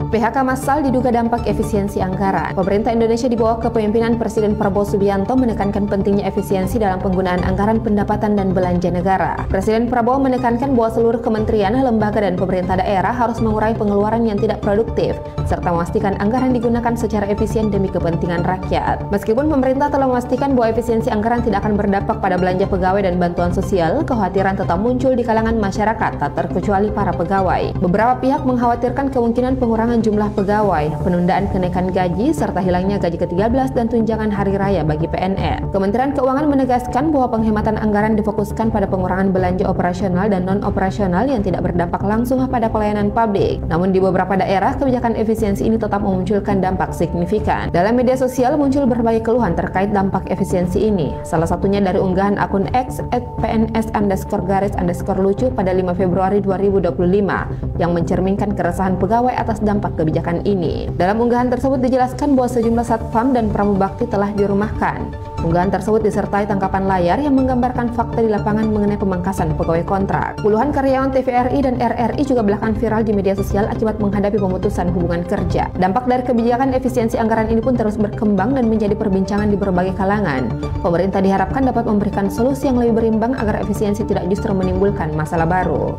PHK massal diduga dampak efisiensi anggaran. Pemerintah Indonesia di bawah kepemimpinan Presiden Prabowo Subianto menekankan pentingnya efisiensi dalam penggunaan anggaran pendapatan dan belanja negara. Presiden Prabowo menekankan bahwa seluruh kementerian, lembaga, dan pemerintah daerah harus mengurangi pengeluaran yang tidak produktif, serta memastikan anggaran digunakan secara efisien demi kepentingan rakyat. Meskipun pemerintah telah memastikan bahwa efisiensi anggaran tidak akan berdampak pada belanja pegawai dan bantuan sosial, kekhawatiran tetap muncul di kalangan masyarakat, tak terkecuali para pegawai. Beberapa pihak mengkhawatirkan kemungkinan pengurangan jumlah pegawai, penundaan kenaikan gaji, serta hilangnya gaji ke-13 dan tunjangan hari raya bagi PNS. Kementerian Keuangan menegaskan bahwa penghematan anggaran difokuskan pada pengurangan belanja operasional dan non-operasional yang tidak berdampak langsung pada pelayanan publik. Namun di beberapa daerah, kebijakan efisiensi ini tetap memunculkan dampak signifikan. Dalam media sosial muncul berbagai keluhan terkait dampak efisiensi ini. Salah satunya dari unggahan akun X @pns_garis_lucu pada 5 Februari 2025 yang mencerminkan keresahan pegawai atas dampak kebijakan ini. Dalam unggahan tersebut dijelaskan bahwa sejumlah satpam dan pramubakti telah dirumahkan. Unggahan tersebut disertai tangkapan layar yang menggambarkan fakta di lapangan mengenai pemangkasan pegawai kontrak. Puluhan karyawan TVRI dan RRI juga belakangan viral di media sosial akibat menghadapi pemutusan hubungan kerja. Dampak dari kebijakan efisiensi anggaran ini pun terus berkembang dan menjadi perbincangan di berbagai kalangan. Pemerintah diharapkan dapat memberikan solusi yang lebih berimbang agar efisiensi tidak justru menimbulkan masalah baru.